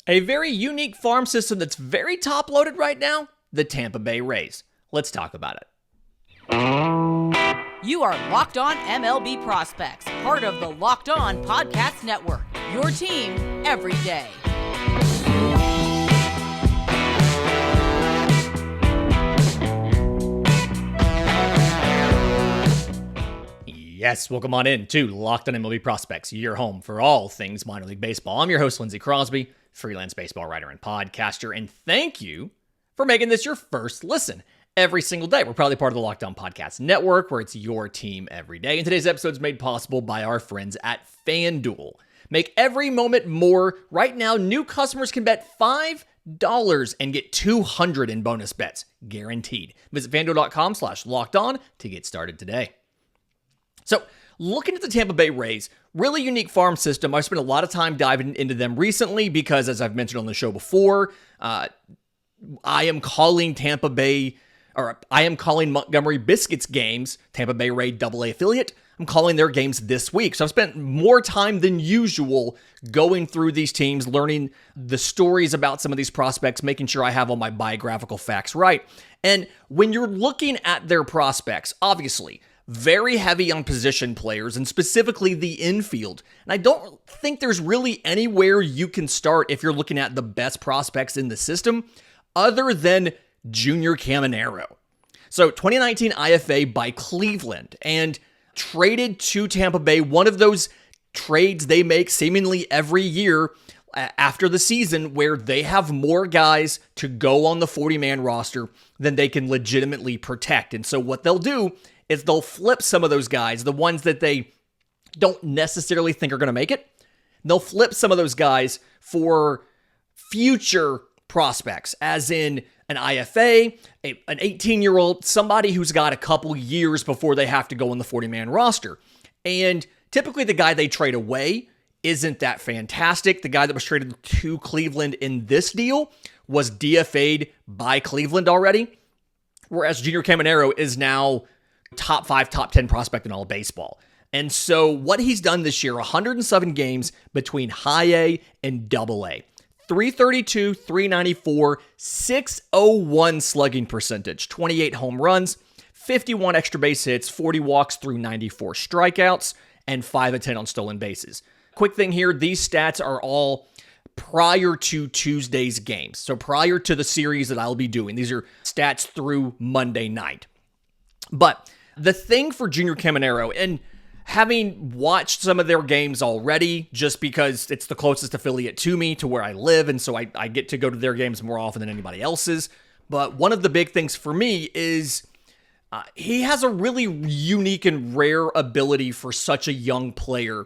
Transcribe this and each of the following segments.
A very unique farm system that's very top-loaded right now, the Tampa Bay Rays. Let's talk about it. You are Locked On MLB Prospects, part of the Locked On Podcast Network, your team every day. Yes, welcome on in to Locked On MLB Prospects, your home for all things minor league baseball. I'm your host, Lindsay Crosby, freelance baseball writer and podcaster, and thank you for making this your first listen every single day. We're proudly part of the Locked On Podcast Network, where it's your team every day. And today's episode is made possible by our friends at FanDuel. Make every moment more. Right now, new customers can bet $5 and get $200 in bonus bets, guaranteed. Visit FanDuel.com/lockedon to get started today. So, looking at the Tampa Bay Rays, really unique farm system. I've spent a lot of time diving into them recently because, as I've mentioned on the show before, I am calling Montgomery Biscuits games, Tampa Bay Ray AA affiliate. I'm calling their games this week. So I've spent more time than usual going through these teams, learning the stories about some of these prospects, making sure I have all my biographical facts right. And when you're looking at their prospects, obviously, very heavy on position players, and specifically the infield. And I don't think there's really anywhere you can start if you're looking at the best prospects in the system other than Junior Caminero. So 2019 IFA by Cleveland and traded to Tampa Bay. One of those trades they make seemingly every year after the season where they have more guys to go on the 40-man roster than they can legitimately protect. And so what they'll do is they'll flip some of those guys, the ones that they don't necessarily think are going to make it. They'll flip some of those guys for future prospects, as in an IFA, an 18-year-old, somebody who's got a couple years before they have to go on the 40-man roster. And typically the guy they trade away isn't that fantastic. The guy that was traded to Cleveland in this deal was DFA'd by Cleveland already, whereas Junior Caminero is now top 5, top 10 prospect in all of baseball. And so what he's done this year, 107 games between high A and double A. 332, 394, 601 slugging percentage, 28 home runs, 51 extra base hits, 40 walks through 94 strikeouts, and 5 of 10 on stolen bases. Quick thing here, these stats are all prior to Tuesday's games. So prior to the series that I'll be doing. These are stats through Monday night. But the thing for Junior Caminero, and having watched some of their games already, just because it's the closest affiliate to me, to where I live, and so I get to go to their games more often than anybody else's. But one of the big things for me is he has a really unique and rare ability for such a young player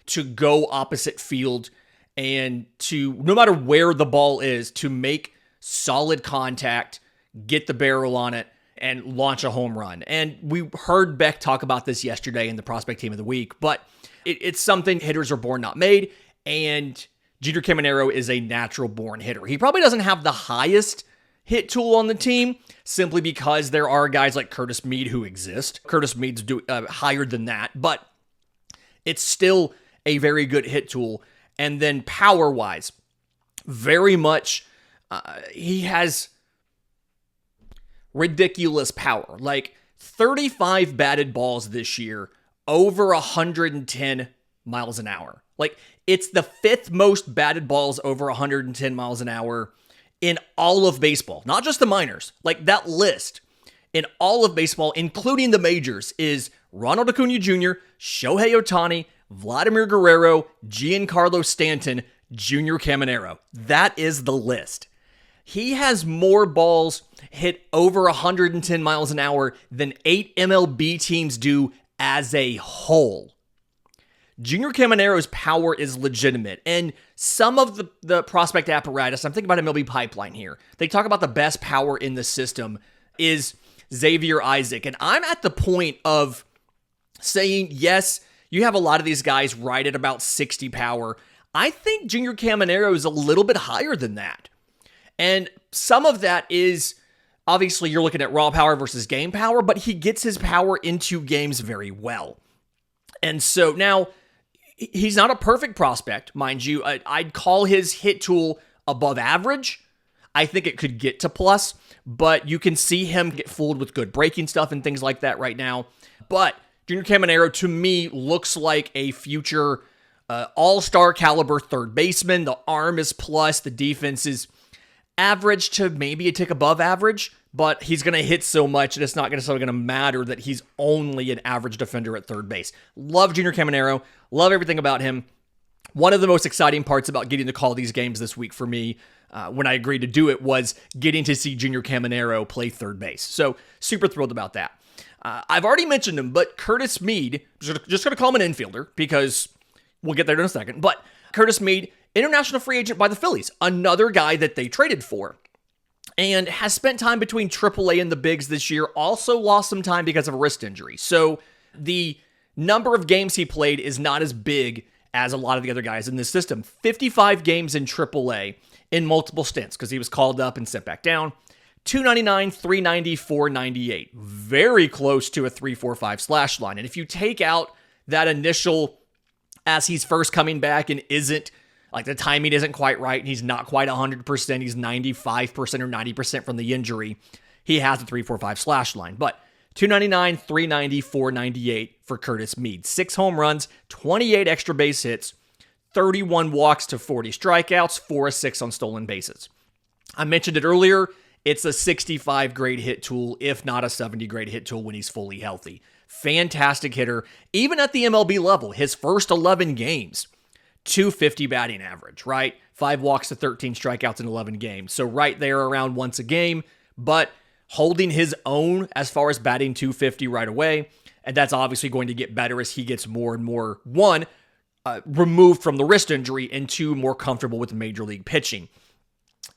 to go opposite field and to, no matter where the ball is, to make solid contact, get the barrel on it, and launch a home run. And we heard Beck talk about this yesterday in the Prospect Team of the Week, but it's something hitters are born not made, and Junior Caminero is a natural-born hitter. He probably doesn't have the highest hit tool on the team, simply because there are guys like Curtis Mead who exist. Curtis Mead's higher than that, but it's still a very good hit tool. And then power-wise, very much, he has ridiculous power. Like 35 batted balls this year, over 110 miles an hour. Like, it's the 5th most batted balls over 110 miles an hour in all of baseball. Not just the minors. Like, that list in all of baseball, including the majors, is Ronald Acuna Jr., Shohei Ohtani, Vladimir Guerrero, Giancarlo Stanton, Junior Caminero. That is the list. He has more balls hit over 110 miles an hour than 8 MLB teams do as a whole. Junior Caminero's power is legitimate, and some of the prospect apparatus, I'm thinking about MLB Pipeline here, they talk about the best power in the system is Xavier Isaac, and I'm at the point of saying, yes, you have a lot of these guys right at about 60 power. I think Junior Caminero is a little bit higher than that. And some of that is, obviously, you're looking at raw power versus game power, but he gets his power into games very well. And so now, he's not a perfect prospect, mind you. I'd call his hit tool above average. I think it could get to plus, but you can see him get fooled with good breaking stuff and things like that right now. But Junior Caminero, to me, looks like a future all-star caliber third baseman. The arm is plus. The defense is average to maybe a tick above average, but he's going to hit so much that it's not necessarily going to matter that he's only an average defender at third base. Love Junior Caminero. Love everything about him. One of the most exciting parts about getting to call these games this week for me, when I agreed to do it, was getting to see Junior Caminero play third base. So super thrilled about that. I've already mentioned him, but Curtis Mead, just going to call him an infielder because we'll get there in a second. But Curtis Mead, international free agent by the Phillies, another guy that they traded for, and has spent time between AAA and the bigs this year. Also lost some time because of a wrist injury. So the number of games he played is not as big as a lot of the other guys in this system. 55 games in AAA in multiple stints because he was called up and sent back down. 299, 390, 498. Very close to a 3.45 slash line. And if you take out that initial, as he's first coming back and isn't, like the timing isn't quite right, and he's not quite 100%, he's 95% or 90% from the injury, he has a 3.45 slash line. But 299, 390, 498 for Curtis Mead. 6 home runs, 28 extra base hits, 31 walks to 40 strikeouts, 4 of 6 on stolen bases. I mentioned it earlier. It's a 65 grade hit tool, if not a 70 grade hit tool when he's fully healthy. Fantastic hitter. Even at the MLB level, his first 11 games, 250 batting average, right? 5 walks to 13 strikeouts in 11 games. So right there around once a game, but holding his own as far as batting 250 right away. And that's obviously going to get better as he gets more and more, removed from the wrist injury and 2, more comfortable with major league pitching.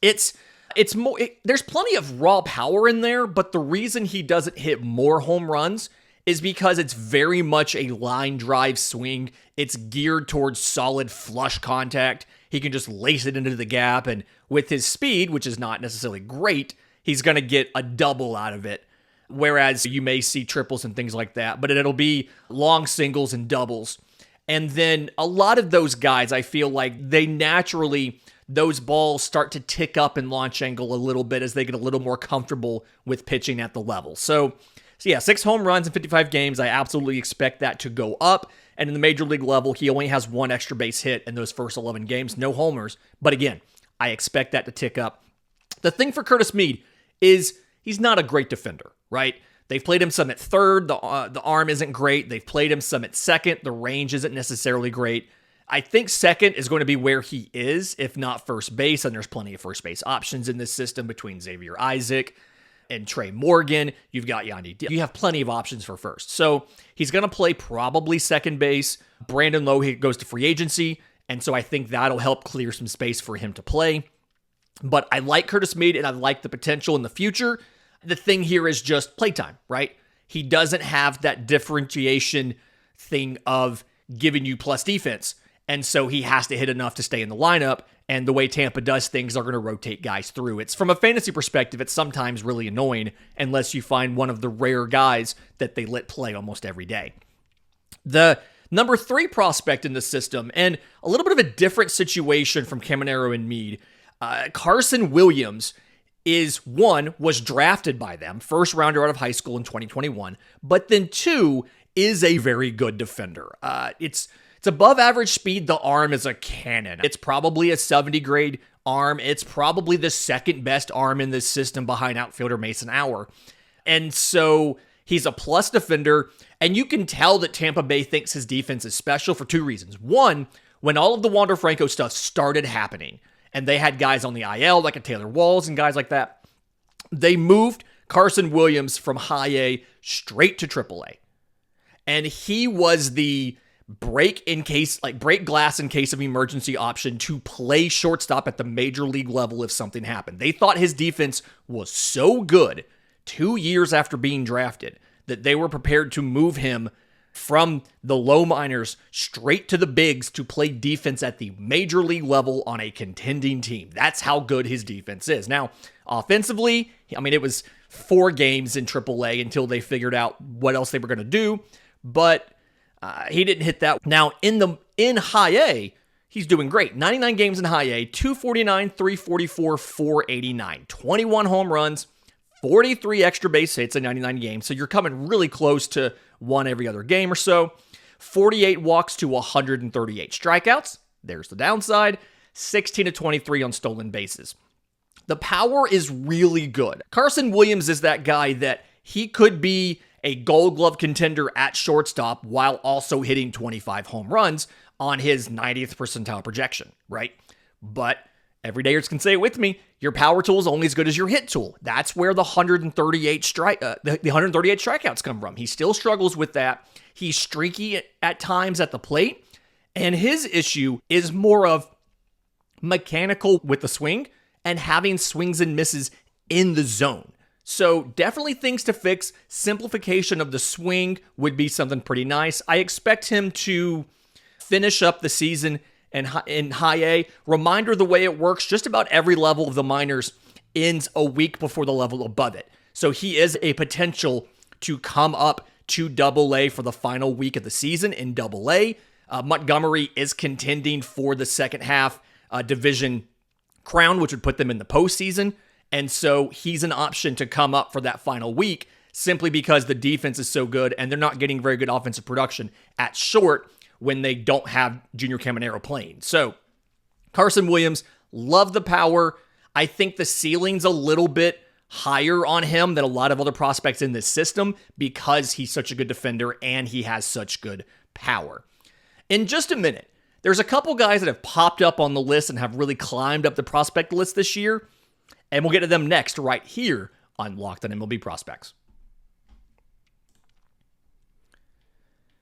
There's plenty of raw power in there, but the reason he doesn't hit more home runs is because it's very much a line drive swing. It's geared towards solid flush contact. He can just lace it into the gap, and with his speed, which is not necessarily great, he's going to get a double out of it. Whereas you may see triples and things like that, but it'll be long singles and doubles. And then a lot of those guys, I feel like they naturally, those balls start to tick up in launch angle a little bit as they get a little more comfortable with pitching at the level. So yeah, 6 home runs in 55 games. I absolutely expect that to go up. And in the major league level, he only has 1 extra base hit in those first 11 games. No homers. But again, I expect that to tick up. The thing for Curtis Mead is he's not a great defender, right? They've played him some at third. The arm isn't great. They've played him some at second. The range isn't necessarily great. I think second is going to be where he is, if not first base. And there's plenty of first base options in this system between Xavier Isaac and Trey Morgan. You've got Yanni. You have plenty of options for first. So he's going to play probably second base. Brandon Lowe goes to free agency. And so I think that'll help clear some space for him to play. But I like Curtis Mead and I like the potential in the future. The thing here is just playtime, right? He doesn't have that differentiation thing of giving you plus defense. And so he has to hit enough to stay in the lineup. And the way Tampa does things, they're going to rotate guys through. It's from a fantasy perspective, it's sometimes really annoying unless you find one of the rare guys that they let play almost every day. The number 3 prospect in the system, and a little bit of a different situation from Caminero and Mead, Carson Williams was drafted by them, first rounder out of high school in 2021, but then 2, is a very good defender. It's above average speed. The arm is a cannon. It's probably a 70 grade arm. It's probably the second best arm in this system behind outfielder Mason Auer. And so he's a plus defender. And you can tell that Tampa Bay thinks his defense is special for 2 reasons. One, when all of the Wander Franco stuff started happening and they had guys on the IL like a Taylor Walls and guys like that, they moved Carson Williams from high A straight to AAA. And he was the break glass in case of emergency option to play shortstop at the major league level if something happened. They thought his defense was so good 2 years after being drafted that they were prepared to move him from the low minors straight to the bigs to play defense at the major league level on a contending team. That's how good his defense is. Now, offensively, it was 4 games in AAA until they figured out what else they were going to do, but he didn't hit that. Now, in high A, he's doing great. 99 games in high A, 249, 344, 489, 21 home runs, 43 extra base hits in 99 games. So you're coming really close to one every other game or so. 48 walks to 138 strikeouts. There's the downside. 16 to 23 on stolen bases. The power is really good. Carson Williams is that guy that he could be a Gold Glove contender at shortstop while also hitting 25 home runs on his 90th percentile projection, right? But everydayers can say it with me, your power tool is only as good as your hit tool. That's where the 138 strikeouts come from. He still struggles with that. He's streaky at times at the plate, and his issue is more of mechanical with the swing and having swings and misses in the zone. So definitely things to fix. Simplification of the swing would be something pretty nice. I expect him to finish up the season in high A. Reminder, the way it works, just about every level of the minors ends a week before the level above it. So he is a potential to come up to Double A for the final week of the season in Double A. Montgomery is contending for the second half division crown, which would put them in the postseason. And so he's an option to come up for that final week simply because the defense is so good and they're not getting very good offensive production at short when they don't have Junior Caminero playing. So Carson Williams, love the power. I think the ceiling's a little bit higher on him than a lot of other prospects in this system because he's such a good defender and he has such good power. In just a minute, there's a couple guys that have popped up on the list and have really climbed up the prospect list this year, and we'll get to them next right here on Locked On MLB Prospects.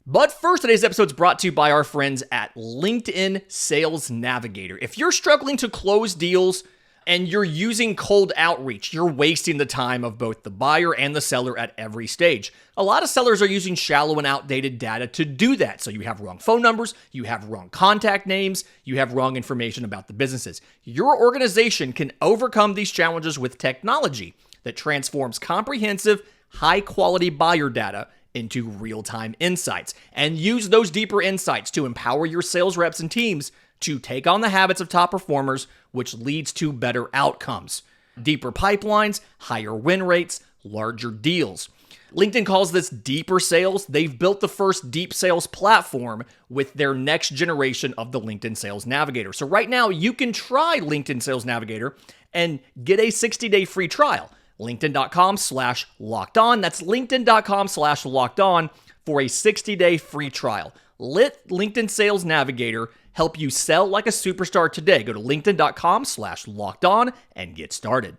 But first, today's episode is brought to you by our friends at LinkedIn Sales Navigator. If you're struggling to close deals and you're using cold outreach, you're wasting the time of both the buyer and the seller at every stage. A lot of sellers are using shallow and outdated data to do that. So you have wrong phone numbers, you have wrong contact names, you have wrong information about the businesses. Your organization can overcome these challenges with technology that transforms comprehensive, high-quality buyer data into real-time insights, and use those deeper insights to empower your sales reps and teams to take on the habits of top performers, which leads to better outcomes. Deeper pipelines, higher win rates, larger deals. LinkedIn calls this deeper sales. They've built the first deep sales platform with their next generation of the LinkedIn Sales Navigator. So right now, you can try LinkedIn Sales Navigator and get a 60-day free trial. LinkedIn.com/lockedon. That's LinkedIn.com/lockedon for a 60-day free trial. Let LinkedIn Sales Navigator help you sell like a superstar today. Go to LinkedIn.com/lockedon and get started.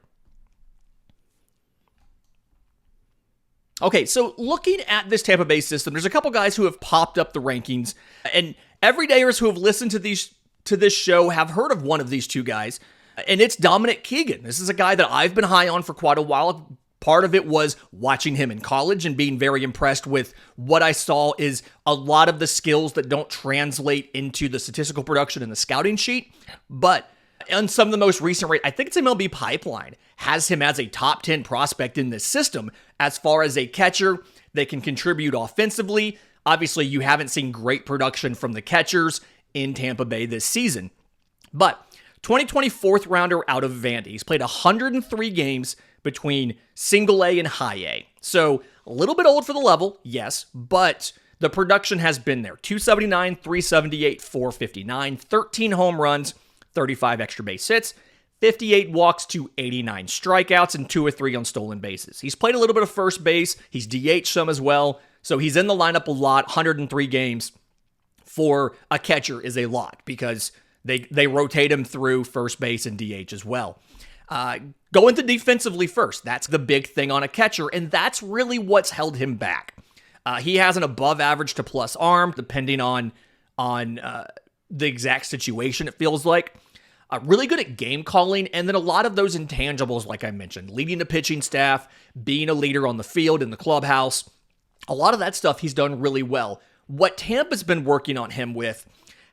Okay, so looking at this Tampa Bay system, there's a couple guys who have popped up the rankings, and everydayers who have listened to this show have heard of one of these two guys, and it's Dominic Keegan. This is a guy that I've been high on for quite a while. Part of it was watching him in college and being very impressed with what I saw is a lot of the skills that don't translate into the statistical production in the scouting sheet. But on some of the most recent I think it's MLB Pipeline, has him as a top 10 prospect in this system as far as a catcher that can contribute offensively. Obviously, you haven't seen great production from the catchers in Tampa Bay this season. But 2020 fourth rounder out of Vandy. He's played 103 games between single A and high A. So a little bit old for the level, yes, but the production has been there. 279, 378, 459, 13 home runs, 35 extra base hits, 58 walks to 89 strikeouts, and 2 or 3 on stolen bases. He's played a little bit of first base. He's DH some as well. So he's in the lineup a lot. 103 games for a catcher is a lot because they rotate him through first base and DH as well. Go into defensively first. That's the big thing on a catcher, and that's really what's held him back. He has an above average to plus arm, depending on the exact situation, it feels like. Really good at game calling, and then a lot of those intangibles, like I mentioned, leading the pitching staff, being a leader on the field, in the clubhouse. A lot of that stuff he's done really well. What Tampa's been working on him with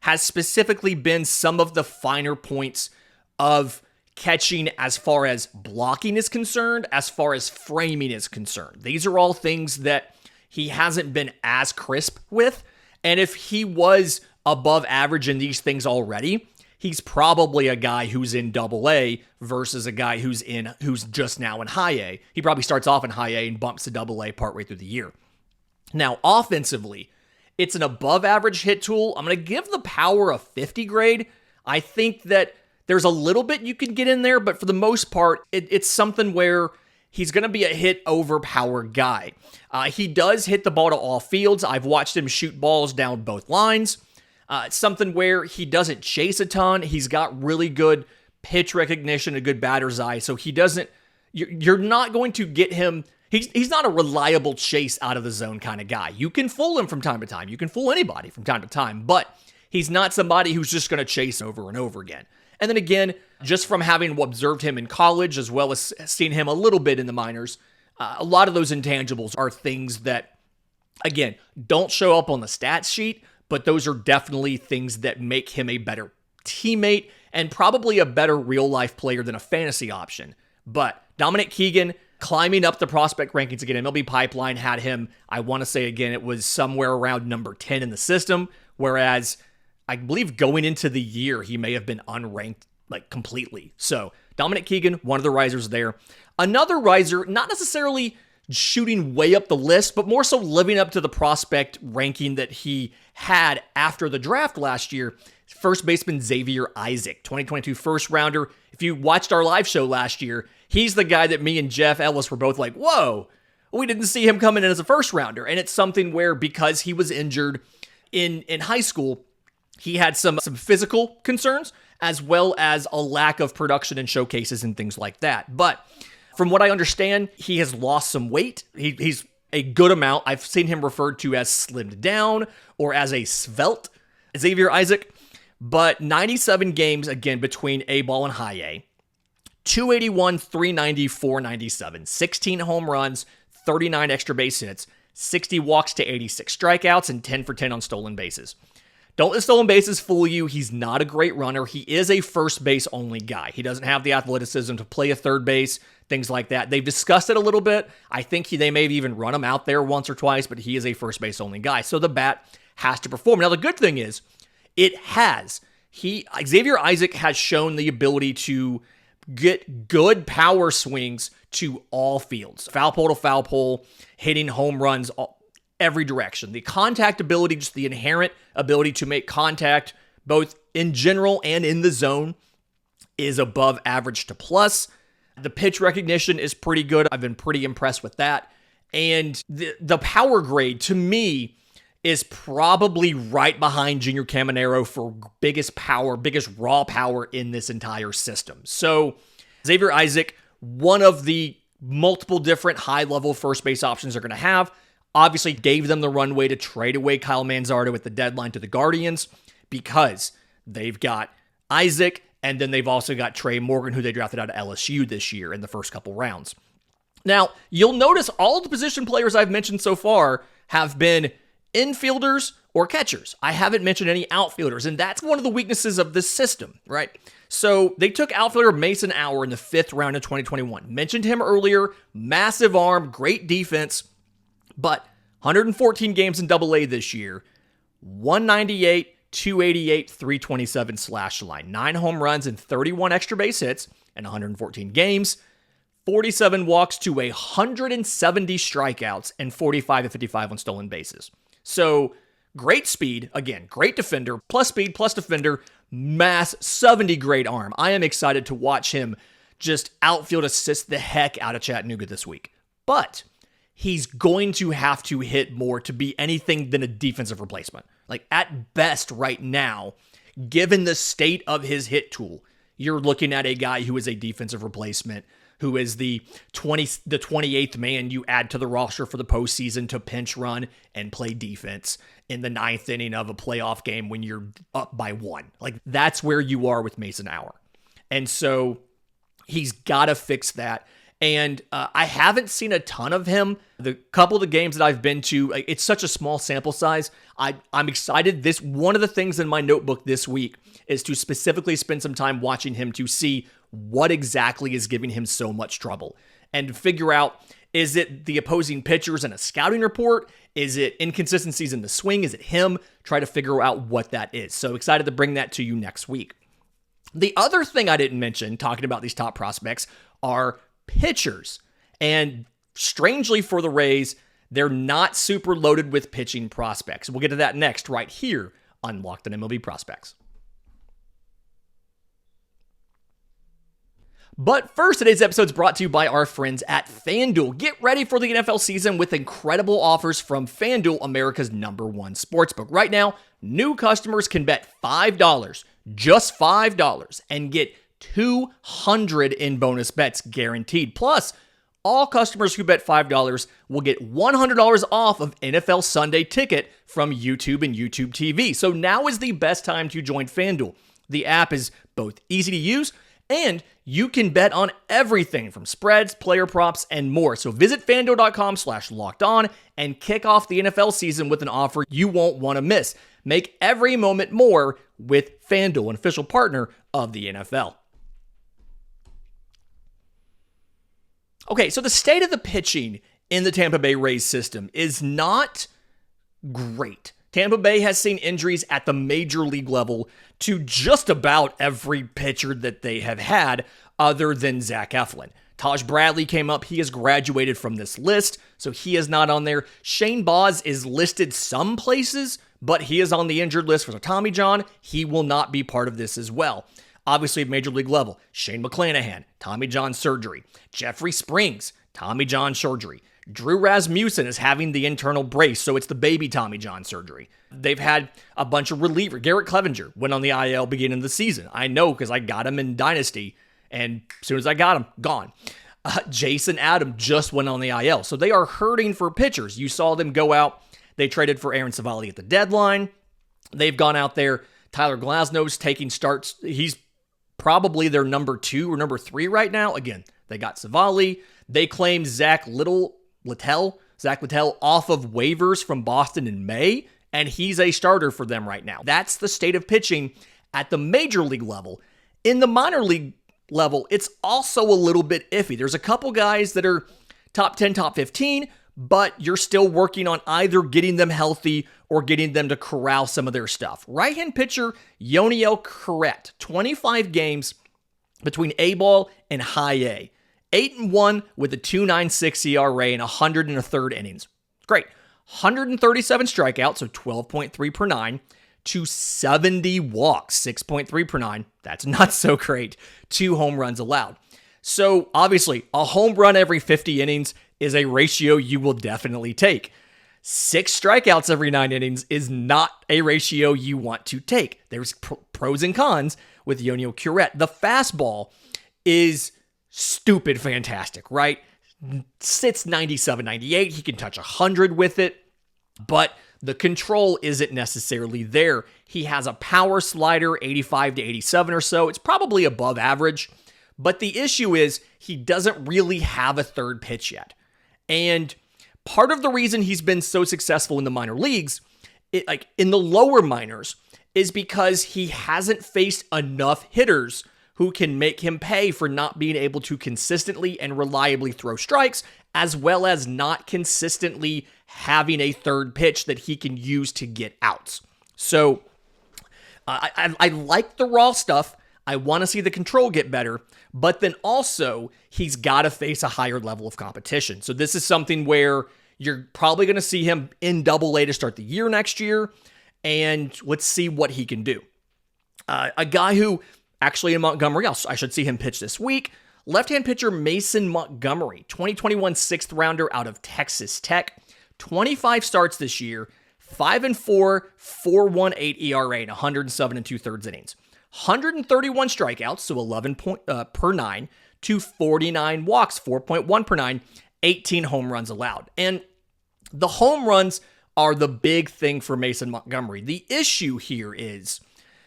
has specifically been some of the finer points of catching as far as blocking is concerned, as far as framing is concerned. These are all things that he hasn't been as crisp with. And if he was above average in these things already, he's probably a guy who's in Double-A versus a guy who's just now in High-A. He probably starts off in High-A and bumps to Double-A partway through the year. Now, offensively, it's an above average hit tool. I'm going to give the power a 50 grade. I think that there's a little bit you can get in there, but for the most part, it's something where he's going to be a hit over power guy. He does hit the ball to all fields. I've watched him shoot balls down both lines. It's something where he doesn't chase a ton. He's got really good pitch recognition, a good batter's eye. So he doesn't, you're not going to get him. He's not a reliable chase out of the zone kind of guy. You can fool him from time to time. You can fool anybody from time to time, but he's not somebody who's just going to chase over and over again. And then again, just from having observed him in college as well as seeing him a little bit in the minors, a lot of those intangibles are things that, again, don't show up on the stats sheet, but those are definitely things that make him a better teammate and probably a better real-life player than a fantasy option. But Dominic Keegan, climbing up the prospect rankings again, MLB Pipeline had him, I want to say again, it was somewhere around number 10 in the system, whereas I believe going into the year, he may have been unranked like completely. So Dominic Keegan, one of the risers there. Another riser, not necessarily shooting way up the list, but more so living up to the prospect ranking that he had after the draft last year. First baseman Xavier Isaac, 2022 first rounder. If you watched our live show last year, he's the guy that me and Jeff Ellis were both like, whoa, we didn't see him coming in as a first rounder. And it's something where because he was injured in high school, he had some physical concerns as well as a lack of production and showcases and things like that. But from what I understand, he has lost some weight. He's a good amount. I've seen him referred to as slimmed down or as a svelte Xavier Isaac. But 97 games, again, between A-ball and high-A. 281, 390, 497. 16 home runs, 39 extra base hits, 60 walks to 86 strikeouts, and 10 for 10 on stolen bases. Don't let stolen bases fool you. He's not a great runner. He is a first base only guy. He doesn't have the athleticism to play a third base, things like that. They've discussed it a little bit. I think they may have even run him out there once or twice, but he is a first base only guy. So the bat has to perform. Now, the good thing is, Xavier Isaac has shown the ability to get good power swings to all fields, foul pole to foul pole, hitting home runs every direction. The contact ability, just the inherent ability to make contact, both in general and in the zone, is above average to plus. The pitch recognition is pretty good. I've been pretty impressed with that. And the power grade, to me, is probably right behind Junior Caminero for biggest power, biggest raw power in this entire system. So Xavier Isaac, one of the multiple different high-level first base options they're going to have, obviously gave them the runway to trade away Kyle Manzardo at the deadline to the Guardians because they've got Isaac, and then they've also got Trey Morgan, who they drafted out of LSU this year in the first couple rounds. Now, you'll notice all of the position players I've mentioned so far have been infielders or catchers. I haven't mentioned any outfielders, and that's one of the weaknesses of this system, right? So they took outfielder Mason Hour in the 5th round of 2021. Mentioned him earlier, massive arm, great defense, but 114 games in Double-A this year, 198, 288, 327 slash line, 9 home runs and 31 extra base hits in 114 games, 47 walks to 170 strikeouts, and 45 to 55 on stolen bases. So great speed, again, great defender, plus speed, plus defender, mass 70 great arm. I am excited to watch him just outfield assist the heck out of Chattanooga this week. But he's going to have to hit more to be anything than a defensive replacement. Like at best right now, given the state of his hit tool, you're looking at a guy who is a defensive replacement, who is the 28th man you add to the roster for the postseason to pinch run and play defense in the 9th inning of a playoff game when you're up by 1. Like that's where you are with Mason Hour. And so he's got to fix that. And I haven't seen a ton of him. The couple of the games that I've been to, it's such a small sample size. I'm excited. One of the things in my notebook this week is to specifically spend some time watching him to see what exactly is giving him so much trouble. and figure out, is it the opposing pitchers in a scouting report? Is it inconsistencies in the swing? Is it him? Try to figure out what that is. So excited to bring that to you next week. The other thing I didn't mention talking about these top prospects are pitchers. And strangely for the Rays, they're not super loaded with pitching prospects. We'll get to that next right here on Locked On MLB Prospects. But first, today's episode is brought to you by our friends at FanDuel. Get ready for the NFL season with incredible offers from FanDuel, America's #1 sportsbook. Right now, new customers can bet $5, just $5, and get $200 in bonus bets guaranteed. Plus, all customers who bet $5 will get $100 off of NFL Sunday Ticket from YouTube and YouTube TV. So now is the best time to join FanDuel. The app is both easy to use and you can bet on everything from spreads, player props, and more. So visit FanDuel.com/lockedon and kick off the NFL season with an offer you won't want to miss. Make every moment more with FanDuel, an official partner of the NFL. Okay, so the state of the pitching in the Tampa Bay Rays system is not great. Tampa Bay has seen injuries at the major league level to just about every pitcher that they have had other than Zach Eflin. Taj Bradley came up. He has graduated from this list, so he is not on there. Shane Baz is listed some places, but he is on the injured list for Tommy John. He will not be part of this as well. Obviously, at major league level, Shane McClanahan, Tommy John surgery. Jeffrey Springs, Tommy John surgery. Drew Rasmussen is having the internal brace, so it's the baby Tommy John surgery. They've had a bunch of relievers. Garrett Clevenger went on the IL beginning of the season. I know because I got him in Dynasty, and as soon as I got him, gone. Jason Adam just went on the IL, so they are hurting for pitchers. You saw them go out. They traded for Aaron Savali at the deadline. They've gone out there. Tyler Glasnow's taking starts. He's probably their number 2 or number 3 right now. Again, they got Savali. They claimed Zach Littell off of waivers from Boston in May, and he's a starter for them right now. That's the state of pitching at the major league level. In the minor league level, it's also a little bit iffy. There's a couple guys that are top 10, top 15, but you're still working on either getting them healthy or getting them to corral some of their stuff. Right-hand pitcher Yoniel Curet, 25 games between A-ball and high A. 8-1 with a 2.96 ERA and 100 1/3 innings. Great. 137 strikeouts, so 12.3 per 9, to 70 walks, 6.3 per 9. That's not so great. 2 home runs allowed. So obviously, a home run every 50 innings is a ratio you will definitely take. 6 strikeouts every 9 innings is not a ratio you want to take. There's pros and cons with Yoniel Curet. The fastball is stupid fantastic, right? Sits 97, 98. He can touch 100 with it, but the control isn't necessarily there. He has a power slider, 85 to 87 or so. It's probably above average, but the issue is he doesn't really have a third pitch yet. And part of the reason he's been so successful in the minor leagues, like in the lower minors, is because he hasn't faced enough hitters who can make him pay for not being able to consistently and reliably throw strikes, as well as not consistently having a third pitch that he can use to get outs. So I like the raw stuff. I want to see the control get better, but then also he's got to face a higher level of competition. So this is something where you're probably going to see him in Double-A to start the year next year, and let's see what he can do. A guy who actually in Montgomery, I should see him pitch this week. Left-hand pitcher Mason Montgomery, 2021 6th rounder out of Texas Tech. 25 starts this year, 5-4, 4.18 ERA, and 107 2/3 innings. 131 strikeouts, so 11 per 9, to 49 walks, 4.1 per 9, 18 home runs allowed. And the home runs are the big thing for Mason Montgomery. The issue here is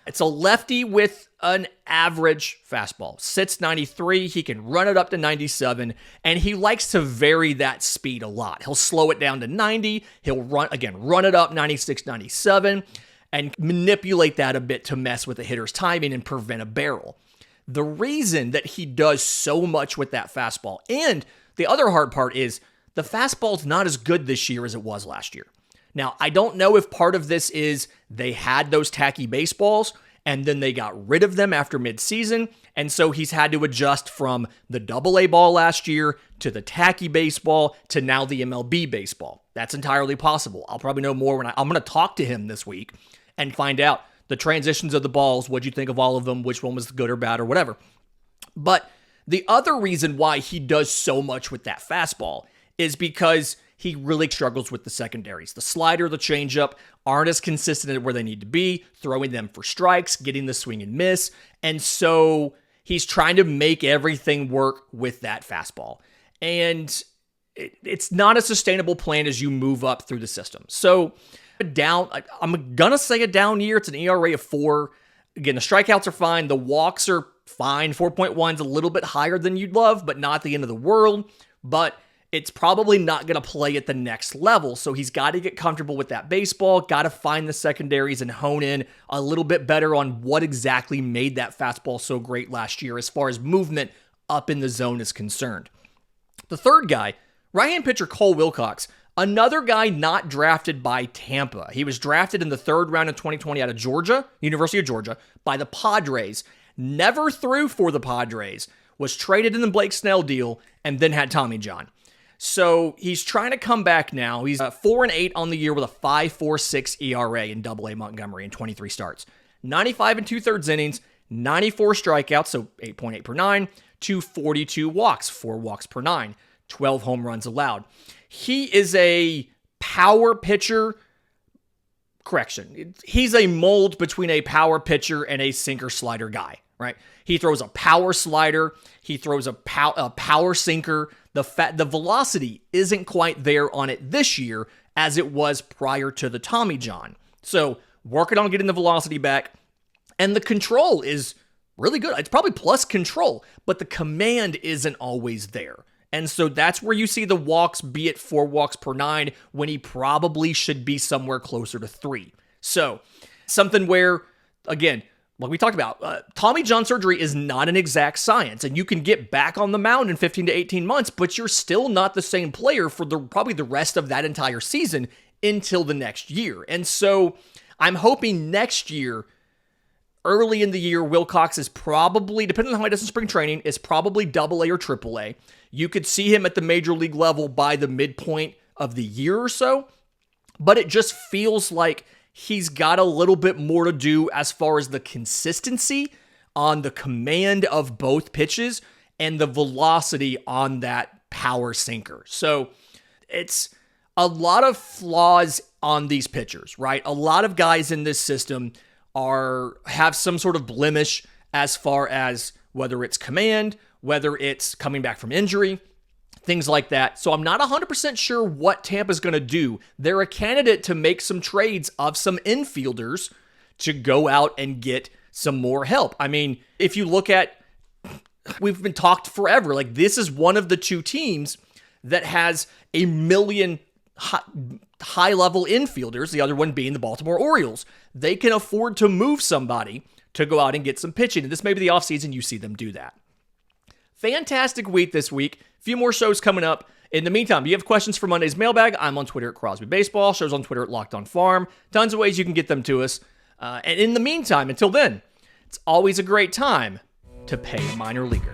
it's a lefty with an average fastball. Sits 93, he can run it up to 97, and he likes to vary that speed a lot. He'll slow it down to 90, he'll run it up 96, 97, and manipulate that a bit to mess with the hitter's timing and prevent a barrel. The reason that he does so much with that fastball, and The other hard part is the fastball's not as good this year as it was last year. Now, I don't know if part of this is they had those tacky baseballs and then they got rid of them after midseason, and so he's had to adjust from the AA ball last year to the tacky baseball to now the MLB baseball. That's entirely possible. I'll probably know more when I'm going to talk to him this week and find out the transitions of the balls, what'd you think of all of them, which one was good or bad or whatever. But the other reason why he does so much with that fastball is because he really struggles with the secondaries. The slider, the changeup aren't as consistent at where they need to be, throwing them for strikes, getting the swing and miss. And so he's trying to make everything work with that fastball. And it's not a sustainable plan as you move up through the system. So I'm going to say a down year. It's an ERA of 4. Again, the strikeouts are fine. The walks are fine. 4.1 is a little bit higher than you'd love, but not the end of the world. But it's probably not going to play at the next level. So he's got to get comfortable with that baseball, got to find the secondaries and hone in a little bit better on what exactly made that fastball so great last year as far as movement up in the zone is concerned. The third guy, right-hand pitcher Cole Wilcox, another guy not drafted by Tampa. He was drafted in the 3rd round of 2020 out of Georgia, University of Georgia, by the Padres. Never threw for the Padres, was traded in the Blake Snell deal, and then had Tommy John. So he's trying to come back now. He's 4-8 on the year with a 5.46 ERA in AA Montgomery in 23 starts. 95 2/3 innings, 94 strikeouts, so 8.8 per 9, 242 walks, 4 walks per 9, 12 home runs allowed. He is a power pitcher. Correction. He's a mold between a power pitcher and a sinker slider guy, right? He throws a power slider. He throws a power sinker. The velocity isn't quite there on it this year as it was prior to the Tommy John. So working on getting the velocity back. And the control is really good. It's probably plus control, but the command isn't always there. And so that's where you see the walks be at 4 walks per 9 when he probably should be somewhere closer to 3. So something where, again, like we talked about, Tommy John surgery is not an exact science, and you can get back on the mound in 15 to 18 months, but you're still not the same player for probably the rest of that entire season until the next year. And so I'm hoping next year, early in the year, Wilcox is probably, depending on how he does in spring training, is probably AA or AAA. You could see him at the major league level by the midpoint of the year or so, but it just feels like he's got a little bit more to do as far as the consistency on the command of both pitches and the velocity on that power sinker. So it's a lot of flaws on these pitchers, right? A lot of guys in this system have some sort of blemish as far as whether it's command, whether it's coming back from injury, things like that. So I'm not 100% sure what Tampa's going to do. They're a candidate to make some trades of some infielders to go out and get some more help. I mean, if you look at, we've been talked forever, like this is one of the 2 teams that has a million high-level infielders, the other one being the Baltimore Orioles. They can afford to move somebody to go out and get some pitching. And this may be the offseason you see them do that. Fantastic week this week. A few more shows coming up. In the meantime, if you have questions for Monday's mailbag, I'm on Twitter at Crosby Baseball. Shows on Twitter at Locked On Farm. Tons of ways you can get them to us. And in the meantime, until then, it's always a great time to pay a minor leaguer.